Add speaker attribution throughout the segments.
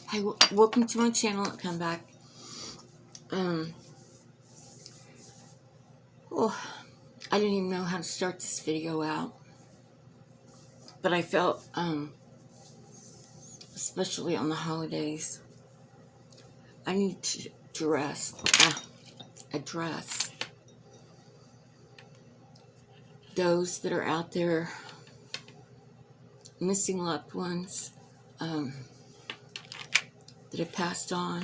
Speaker 1: Hi, welcome to my channel. Come back. Oh, I didn't even know how to start this video out, but I felt, especially on the holidays, I need to address those that are out there missing loved ones that have passed on.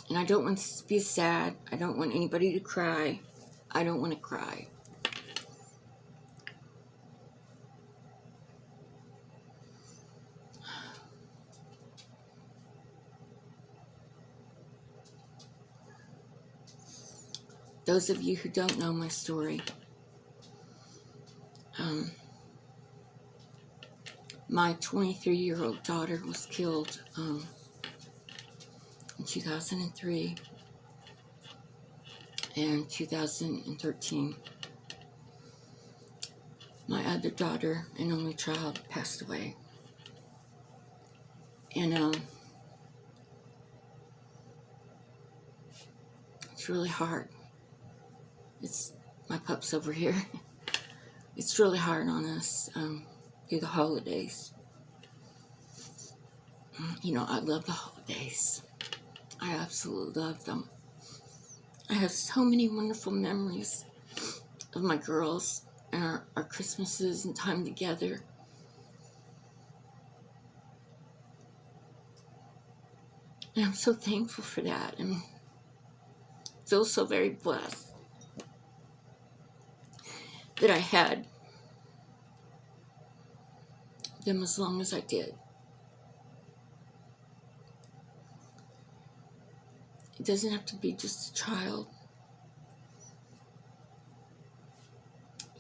Speaker 1: And I don't want this to be sad. I don't want anybody to cry. I don't want to cry. Those of you who don't know my story, my 23-year-old daughter was killed in 2003 and 2013. My other daughter and only child passed away. And it's really hard. It's my pup's over here. It's really hard on us through the holidays. You know, I love the holidays. I absolutely love them. I have so many wonderful memories of my girls and our Christmases and time together. And I'm so thankful for that, and feel so very blessed that I had them as long as I did. It doesn't have to be just a child.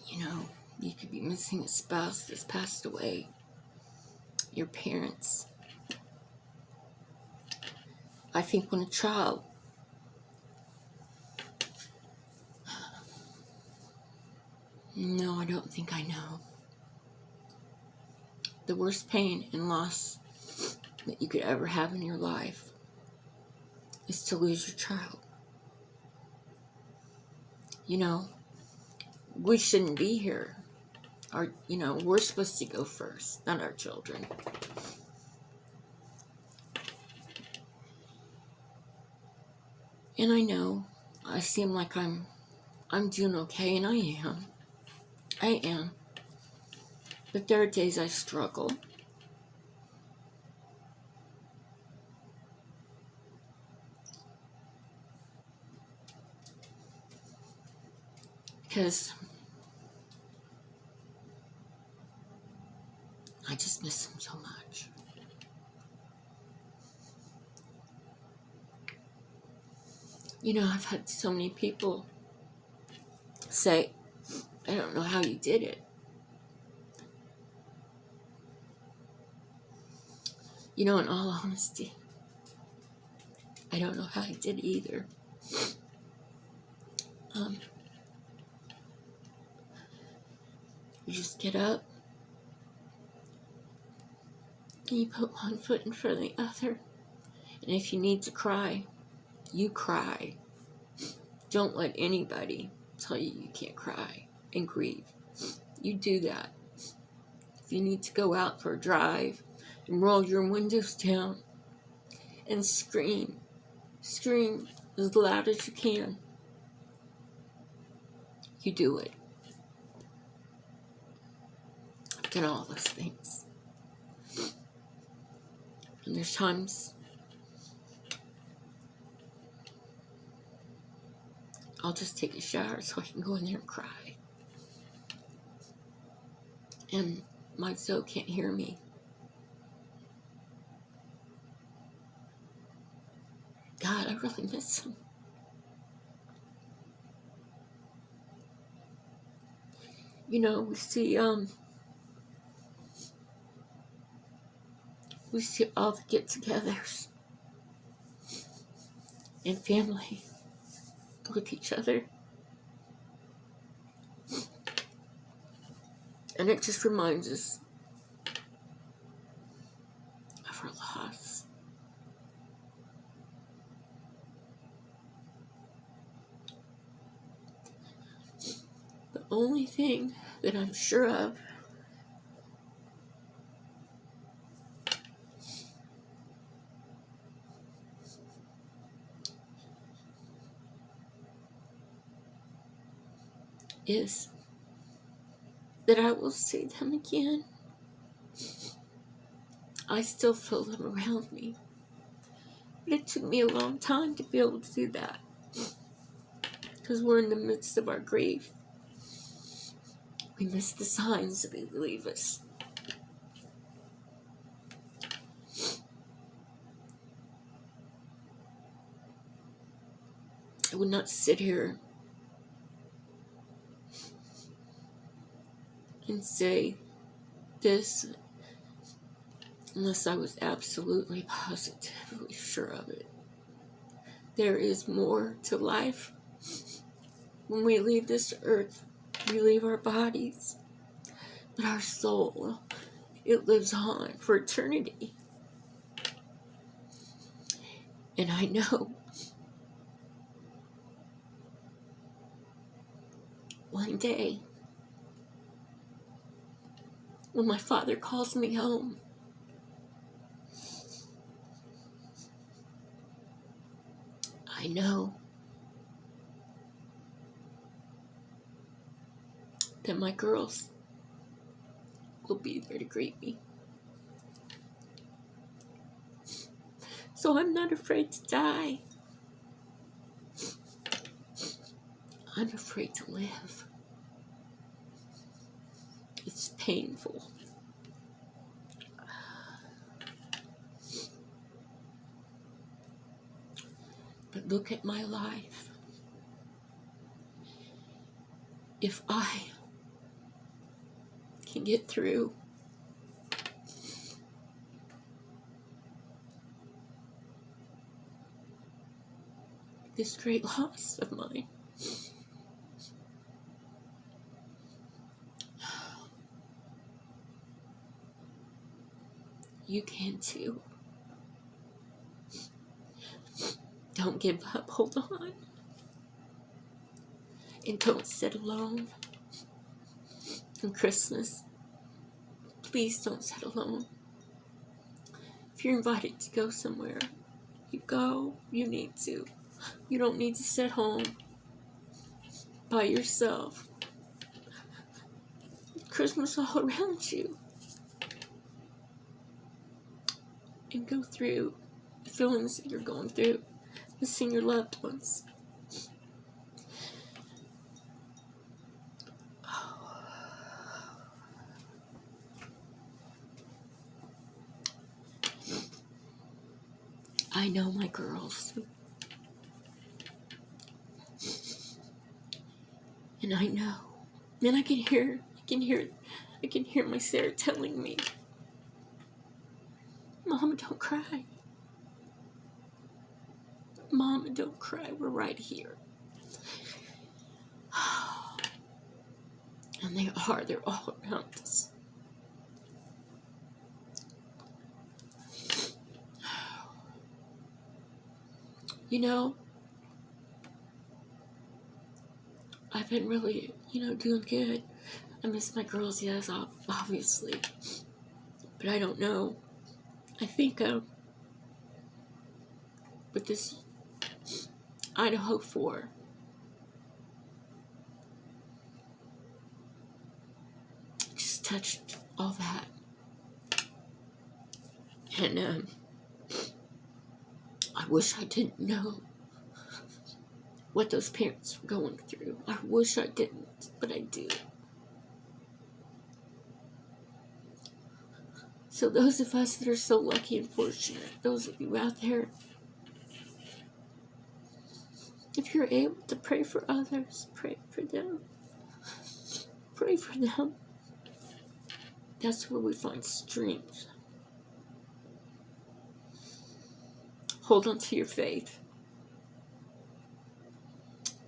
Speaker 1: You know, you could be missing a spouse that's passed away, your parents. I think when a child no, I don't think I know. The worst pain and loss that you could ever have in your life is to lose your child. You know, we shouldn't be here. We're supposed to go first, not our children. And I know I seem like I'm doing okay, and I am. But there are days I struggle. Because I just miss them so much. You know, I've had so many people say, I don't know how you did it. You know, in all honesty, I don't know how I did it either. You just get up and you put one foot in front of the other. And if you need to cry, you cry. Don't let anybody tell you you can't cry and grieve. You do that. If you need to go out for a drive and roll your windows down and scream as loud as you can, you do it. I've done all those things. And there's times I'll just take a shower so I can go in there and cry. And my Zoe can't hear me. God, I really miss him. You know, we see all the get-togethers and family with each other. And it just reminds us only thing that I'm sure of is that I will see them again. I still feel them around me. But it took me a long time to be able to do that. Because we're in the midst of our grief. We miss the signs that they leave us. I would not sit here and say this unless I was absolutely positively sure of it. There is more to life. When we leave this earth, we leave our bodies, but our soul, it lives on for eternity. And I know one day, when my Father calls me home, I know that my girls will be there to greet me. So I'm not afraid to die. I'm afraid to live. It's painful. But look at my life. If I can get through this great loss of mine, you can too. Don't give up. Hold on. And don't sit alone. On Christmas, please don't sit alone. If you're invited to go somewhere, you go. You need to. You don't need to sit home by yourself. Christmas all around you. And go through the feelings that you're going through, missing your loved ones. I know my girls. And I know. And I can hear my Sarah telling me, Mama, don't cry. Mama, don't cry. We're right here. And they're all around us. You know, I've been really, doing good. I miss my girls, yes, obviously. But I don't know. I think, with this Idaho 4, just touched all that. And, I wish I didn't know what those parents were going through. I wish I didn't, but I do. So those of us that are so lucky and fortunate, those of you out there, if you're able to pray for others, pray for them. Pray for them. That's where we find strength. Hold on to your faith.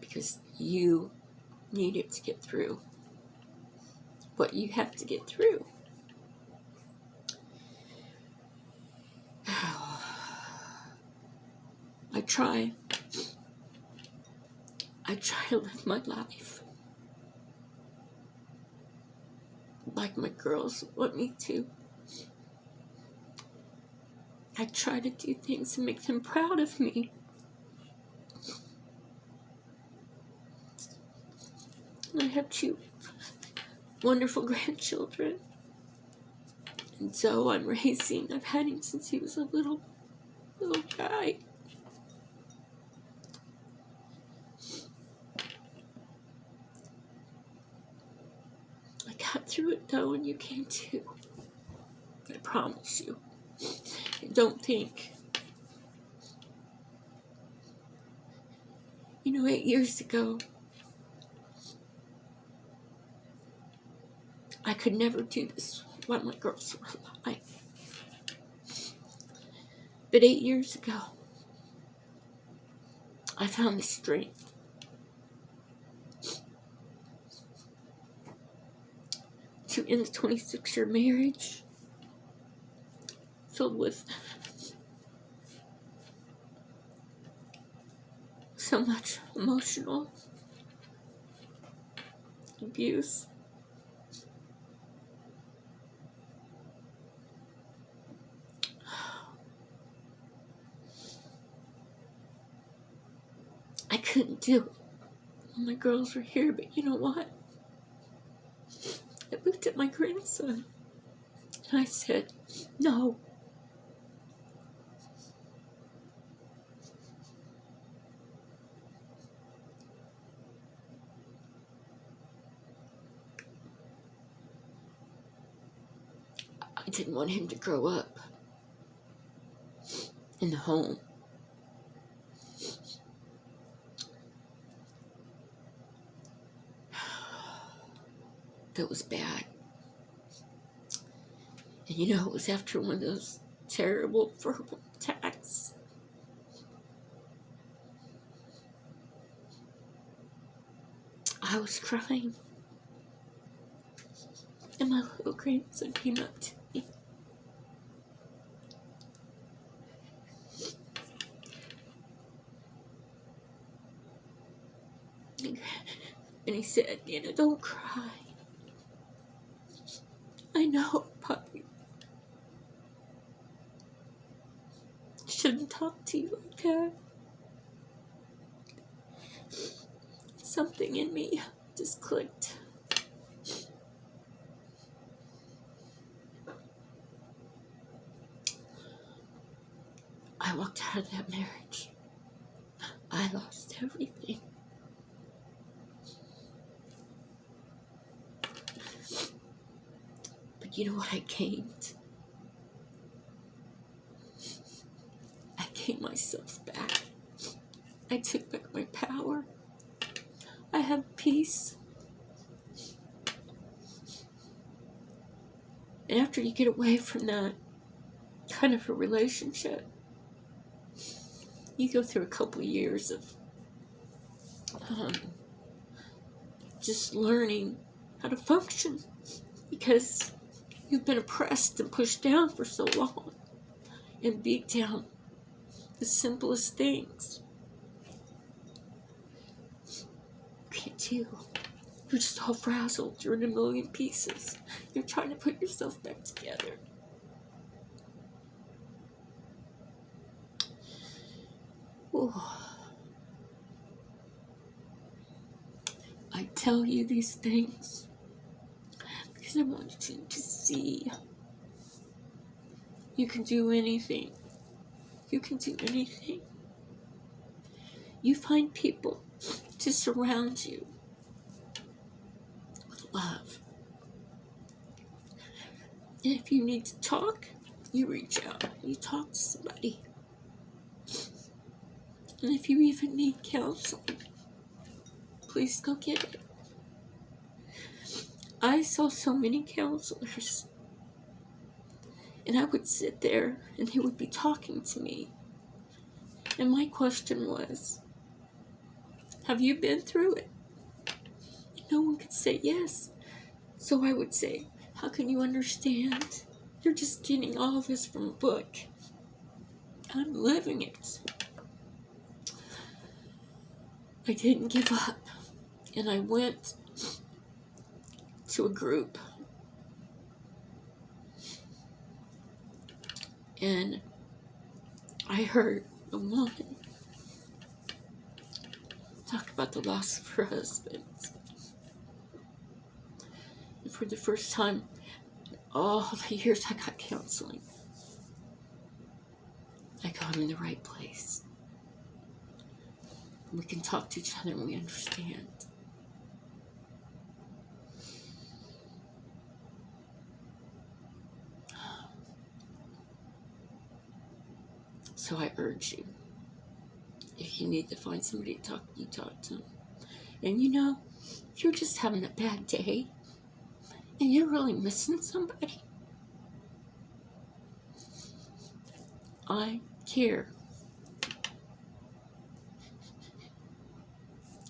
Speaker 1: Because you need it to get through what you have to get through. I try to live my life like my girls want me to. I try to do things to make them proud of me. I have 2 wonderful grandchildren. And so I'm raising. I've had him since he was a little guy. I got through it though, and you can too. I promise you. And don't think. 8 years ago, I could never do this while my girls were alive. But 8 years ago, I found the strength to end a 26-year marriage filled with so much emotional abuse. I couldn't do it when my girls were here, but you know what? I looked at my grandson and I said, no. I didn't want him to grow up in the home that was bad. And it was after one of those terrible verbal attacks. I was crying. And my little grandson came up to me. And he said, don't cry. I know, puppy. Shouldn't talk to you like that. Something in me just clicked. I walked out of that marriage. I lost everything. But you know what I gained? I gained myself back. I took back my power. I have peace. And after you get away from that kind of a relationship, you go through a couple of years of just learning how to function, because you've been oppressed and pushed down for so long and beat down the simplest things. You can't deal. You're just all frazzled. You're in a million pieces. You're trying to put yourself back together. Ooh. I tell you these things because I want you to see you can do anything. You can do anything. You find people to surround you with love. And if you need to talk, you reach out. You talk to somebody. And if you even need counseling, please go get it. I saw so many counselors, and I would sit there and they would be talking to me. And my question was, have you been through it? And no one could say yes. So I would say, how can you understand? You're just getting all of this from a book. I'm living it. I didn't give up, and I went to a group And I heard a woman talk about the loss of her husband. And for the first time in all the years I got counseling, I go, I'm in the right place. We can talk to each other and we understand. So I urge you, if you need to find somebody to talk to, you talk to them. And you know, if you're just having a bad day and you're really missing somebody, I care.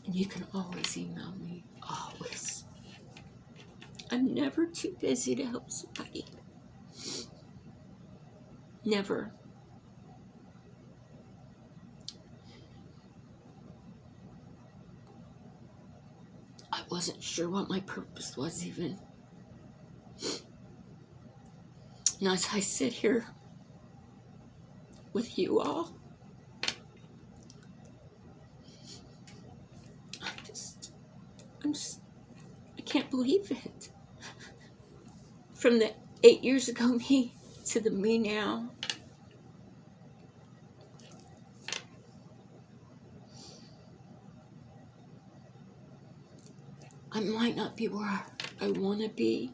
Speaker 1: And you can always email me, always. I'm never too busy to help somebody. Never. I wasn't sure what my purpose was even. And as I sit here with you all, I can't believe it. From the 8 years ago me to the me now. I might not be where I want to be.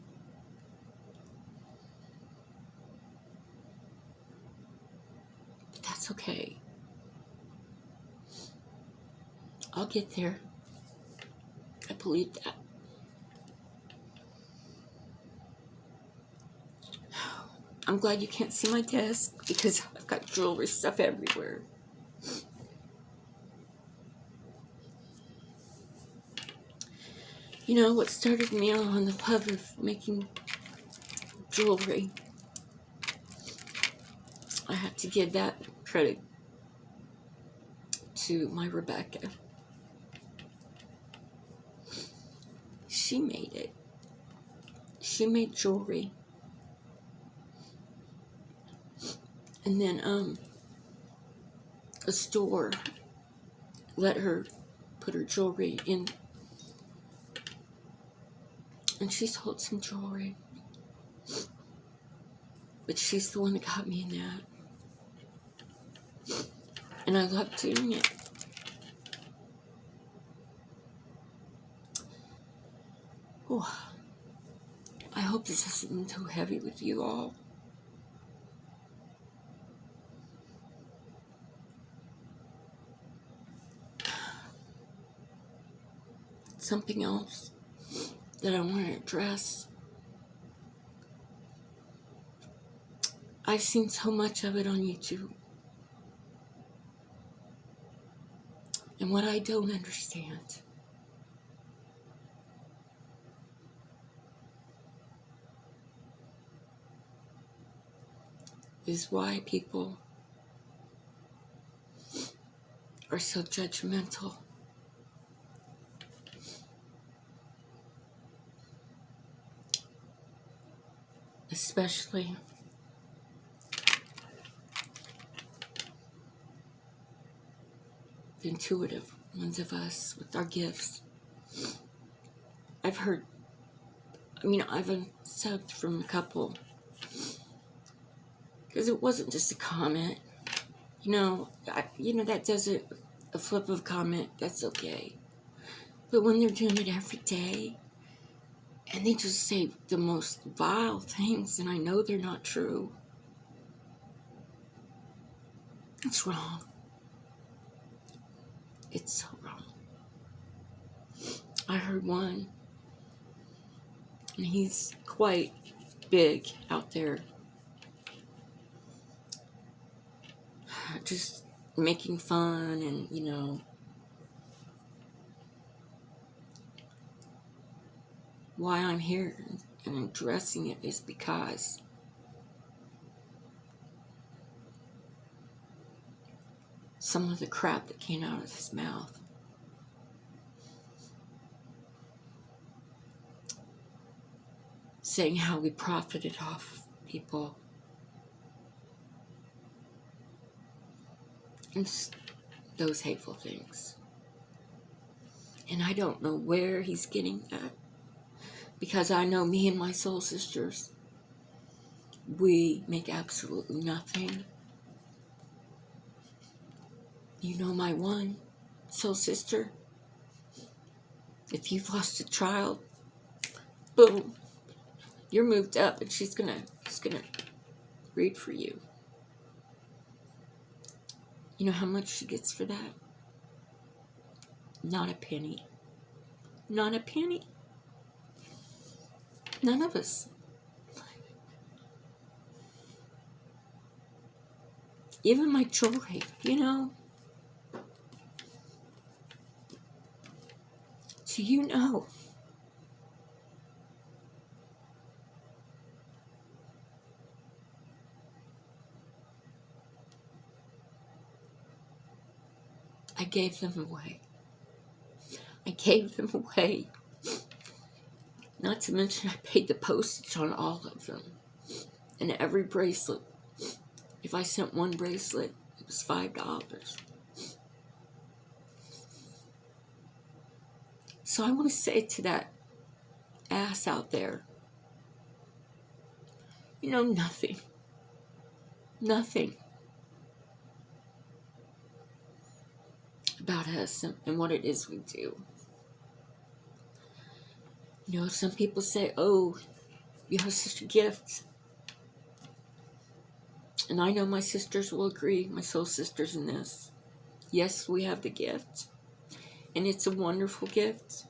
Speaker 1: But that's okay. I'll get there. I believe that. I'm glad you can't see my desk because I've got jewelry stuff everywhere. You know what started me on the love of making jewelry? I have to give that credit to my Rebecca. She made it. She made jewelry. And then a store let her put her jewelry in. And she sold some jewelry. But she's the one that got me in that. And I love doing it. Oh, I hope this isn't too heavy with you all. Something else that I want to address. I've seen so much of it on YouTube. And what I don't understand is why people are so judgmental. Especially the intuitive ones of us with our gifts. I've subbed from a couple. Because it wasn't just a comment. That does it, a flip of a comment, that's okay. But when they're doing it every day, and they just say the most vile things, and I know they're not true, it's wrong. It's so wrong. I heard one, and he's quite big out there, just making fun and, why I'm here and addressing it is because some of the crap that came out of his mouth. Saying how we profited off people. and those hateful things. And I don't know where he's getting at, because I know me and my soul sisters, we make absolutely nothing. You know, my one soul sister, if you've lost a child, boom, you're moved up, and she's gonna read for you. You know how much she gets for that? Not a penny. Not a penny. None of us. Even my jewelry, you know. Do you know? I gave them away. I gave them away. Not to mention I paid the postage on all of them. And every bracelet. If I sent one bracelet, it was $5. So I want to say to that ass out there, you know nothing. Nothing about us and what it is we do. You know, some people say, oh, you have such a gift. And I know my sisters will agree, my soul sisters in this. Yes, we have the gift. And it's a wonderful gift.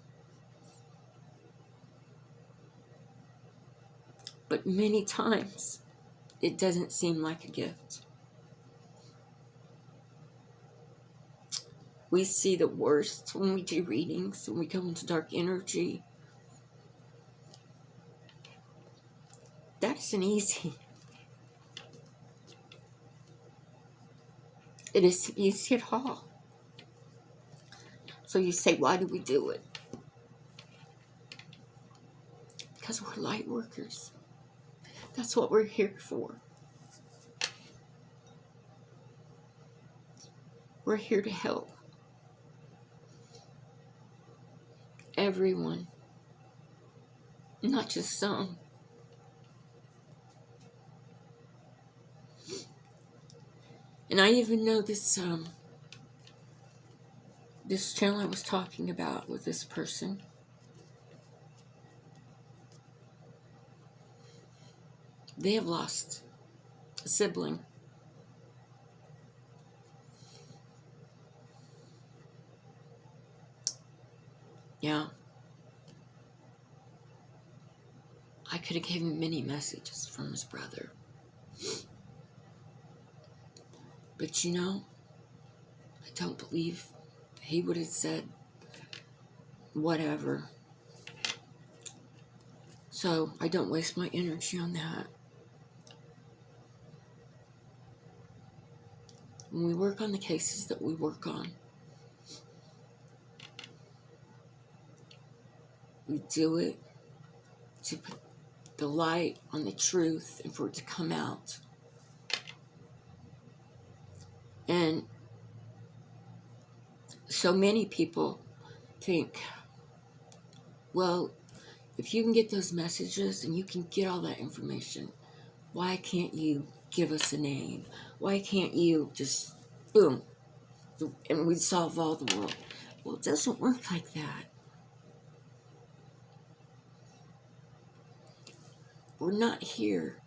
Speaker 1: But many times, it doesn't seem like a gift. We see the worst when we do readings, when we go into dark energy. That isn't easy. It isn't easy at all. So you say, why do we do it? Because we're light workers. That's what we're here for. We're here to help everyone, not just some. And I even know this this channel I was talking about with this person. They have lost a sibling. Yeah. I could have given him many messages from his brother. But you know, I don't believe he would have said whatever. So I don't waste my energy on that. When we work on the cases that we work on, we do it to put the light on the truth and for it to come out. And so many people think, well, if you can get those messages and you can get all that information, why can't you give us a name? Why can't you just, boom, and we'd solve all the world? Well, it doesn't work like that. We're not here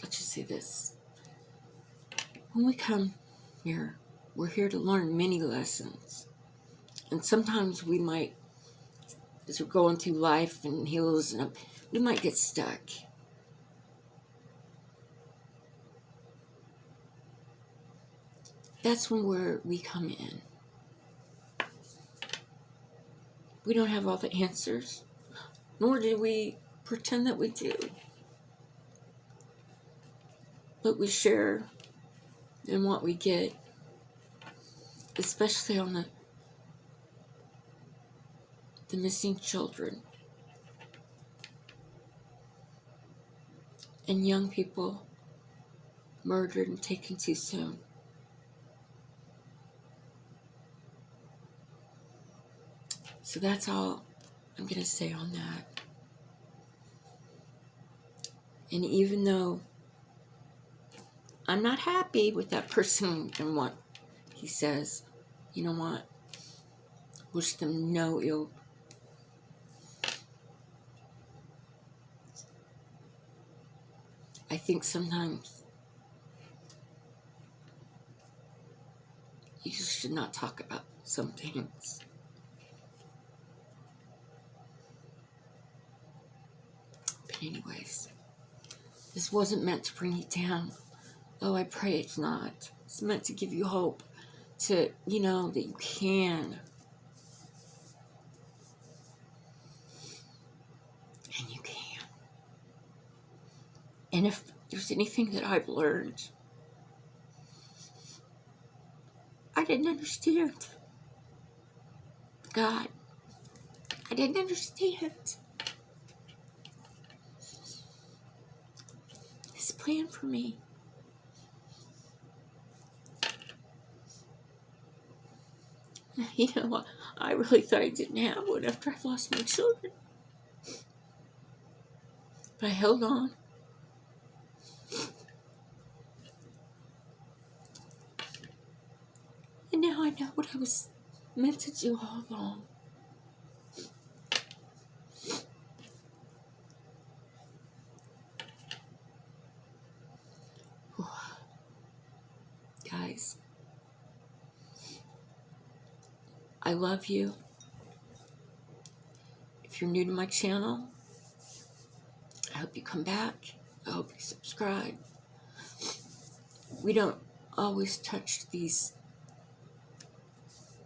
Speaker 1: let's just say this. When we come here, we're here to learn many lessons. And sometimes we might, as we're going through life and hills, and we might get stuck. That's when we come in. We don't have all the answers, nor do we pretend that we do. But we share in what we get, especially on the missing children. and young people murdered and taken too soon. So that's all I'm going to say on that. And even though I'm not happy with that person and what he says, you know what? Wish them no ill. I think sometimes you just should not talk about some things. But anyways, this wasn't meant to bring you down. Oh, I pray it's not. It's meant to give you hope to, you know, that you can. And you can. And if there's anything that I've learned, I didn't understand. God, I didn't understand His plan for me. You know what? I really thought I didn't have one after I lost my children. But I held on. And now I know what I was meant to do all along. Guys, I love you. If you're new to my channel, I hope you come back. I hope you subscribe. We don't always touch these,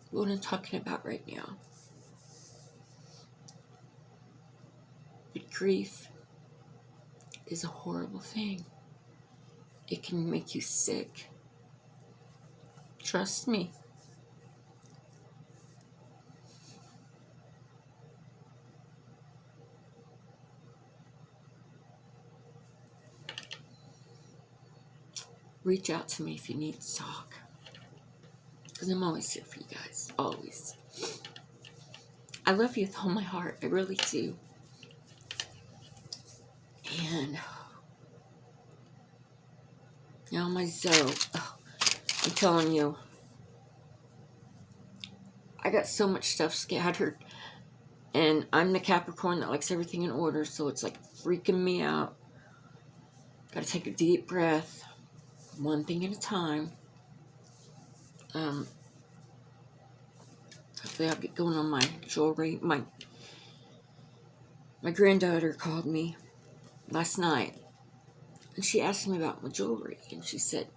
Speaker 1: what I'm talking about right now. But grief is a horrible thing. It can make you sick. Trust me. Reach out to me if you need to talk. Because I'm always here for you guys. Always. I love you with all my heart. I really do. And now my Zoe. Oh, I'm telling you. I got so much stuff scattered. And I'm the Capricorn that likes everything in order. So it's like freaking me out. Gotta take a deep breath. One thing at a time. Hopefully I'll get going on my jewelry. My granddaughter called me last night. And she asked me about my jewelry. And she said,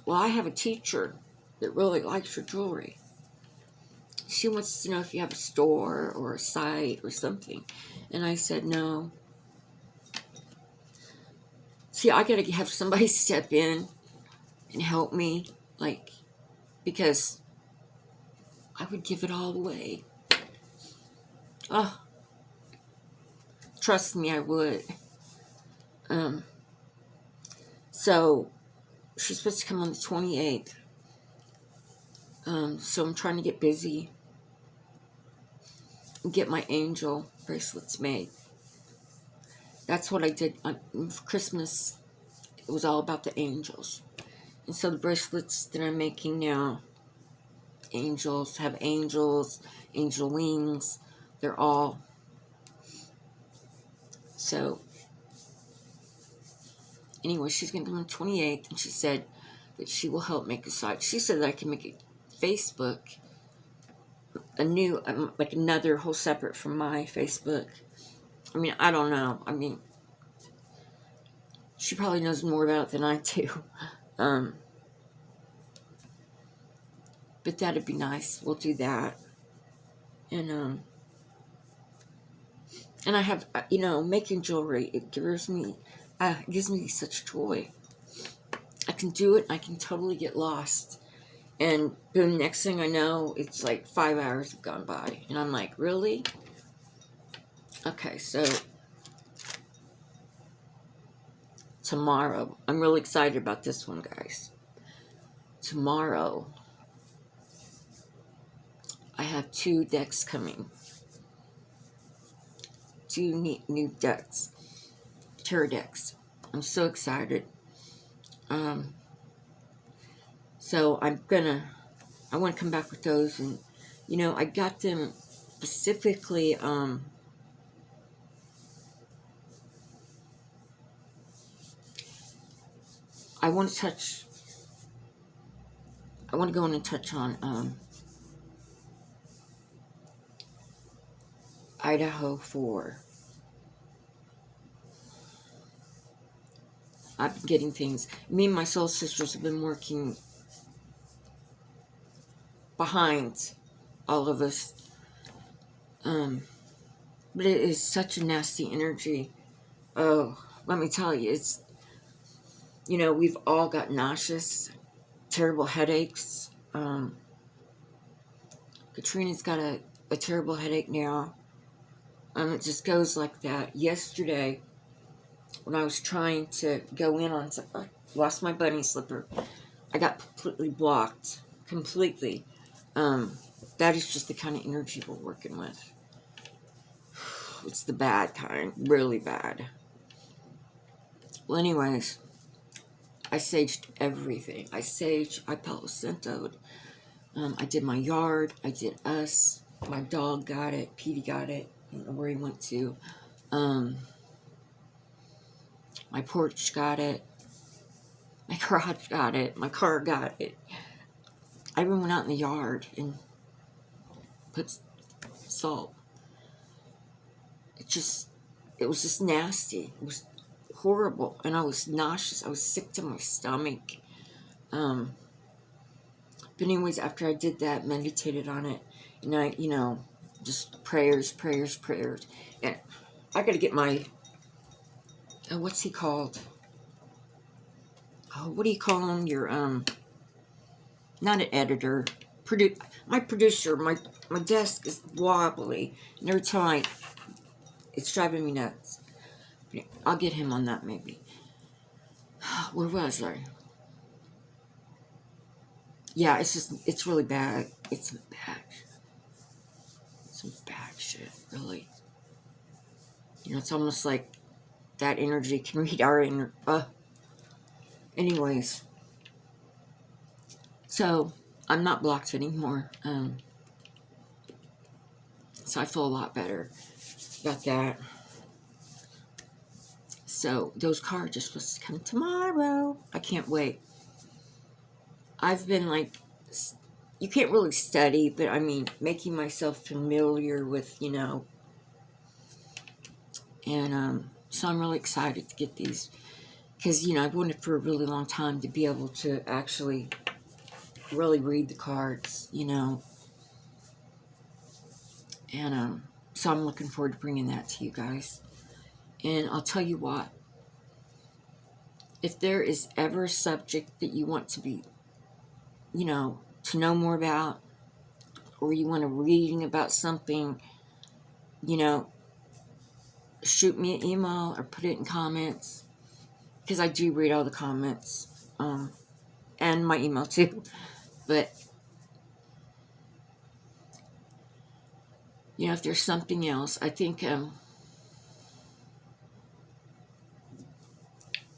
Speaker 1: well, I have a teacher that really likes your jewelry. She wants to know if you have a store or a site or something. And I said, no. See, I gotta have somebody step in and help me, like, because I would give it all away. Oh, trust me, I would. So she's supposed to come on the 28th. So I'm trying to get busy and get my angel bracelets made. That's what I did for Christmas. It was all about the angels. And so the bracelets that I'm making now, angels, have angels, angel wings. They're all. So, anyway, she's going to come on the 28th. And she said that she will help make a site. She said that I can make a Facebook, a new, like another whole separate from my Facebook. I mean, I don't know. I mean, she probably knows more about it than I do. But that'd be nice. We'll do that. And I have, you know, making jewelry, it gives me such joy. I can do it. I can totally get lost. And the next thing I know, it's like 5 hours have gone by. And I'm like, really? Okay, so tomorrow, I'm really excited about this one, guys. Tomorrow, I have 2 decks coming. 2 neat new decks. Tarot decks. I'm so excited. So I want to come back with those, and you know, I got them specifically I want to go in and touch on Idaho 4. I've been getting things. Me and my soul sisters have been working behind all of us. But it is such a nasty energy. Oh, let me tell you, it's, you know, we've all got nauseous, terrible headaches. Katrina's got a terrible headache now. It just goes like that. Yesterday, when I was trying to go in on something, I lost my bunny slipper. I got completely blocked. Completely. That is just the kind of energy we're working with. It's the bad kind. Really bad. Well, anyways, I saged everything. I Palo Santo'd. I did my yard. I did us. My dog got it. Petey got it. I don't know where he went to. My porch got it. My garage got it. My car got it. I even went out in the yard and put salt. It was just nasty. It was horrible. And I was nauseous. I was sick to my stomach. But anyways, after I did that, meditated on it, and I, you know, just prayers. And I got to get my, what's he called? Oh, what do you call him? Your, not an editor. My producer, my desk is wobbly. And every time it's driving me nuts. I'll get him on that maybe. Where was I? Yeah, it's really bad. It's some bad shit, really. You know, it's almost like that energy can read our inner. Anyways, so I'm not blocked anymore. So I feel a lot better about that. So those cards are supposed to come tomorrow. I can't wait. I've been like, you can't really study, but I mean, making myself familiar with, you know, and so I'm really excited to get these, because, you know, I've wanted for a really long time to be able to actually really read the cards, you know, and so I'm looking forward to bringing that to you guys. And I'll tell you what, if there is ever a subject that you want to be, you know, to know more about, or you want to reading about something, you know, shoot me an email or put it in comments, because I do read all the comments, and my email too. But you know, if there's something else, I think,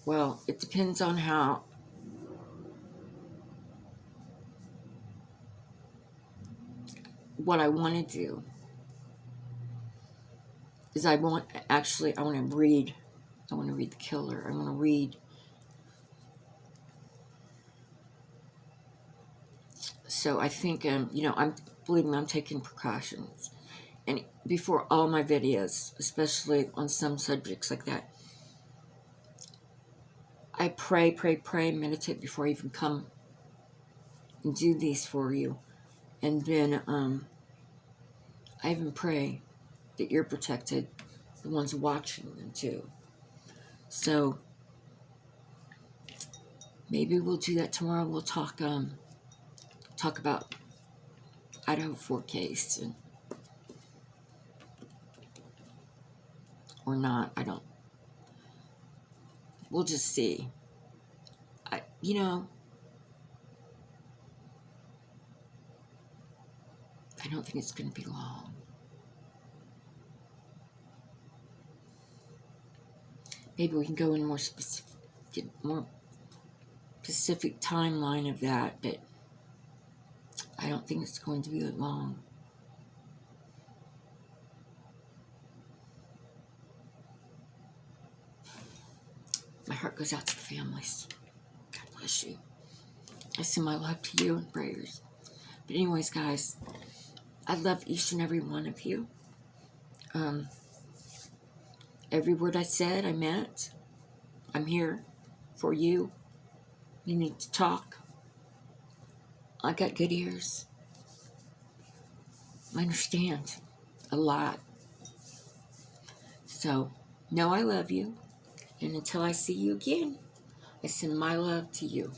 Speaker 1: well, it depends on how, what I want to do is I want to read the killer. I want to read. So I think, you know, believe me, I'm taking precautions. And before all my videos, especially on some subjects like that, I pray, meditate before I even come and do these for you. And then I even pray that you're protected, the ones watching them too. So maybe we'll do that tomorrow. We'll talk about Idaho 4 case, and, or not, I don't. We'll just see. You know, I don't think it's going to be long. Maybe we can go in more specific timeline of that, but I don't think it's going to be long. My heart goes out to the families. God bless you. I send my love to you and prayers. But anyways, guys, I love each and every one of you. Every word I said, I meant. I'm here for you. You need to talk. I got good ears. I understand a lot. So, know I love you. And until I see you again, I send my love to you.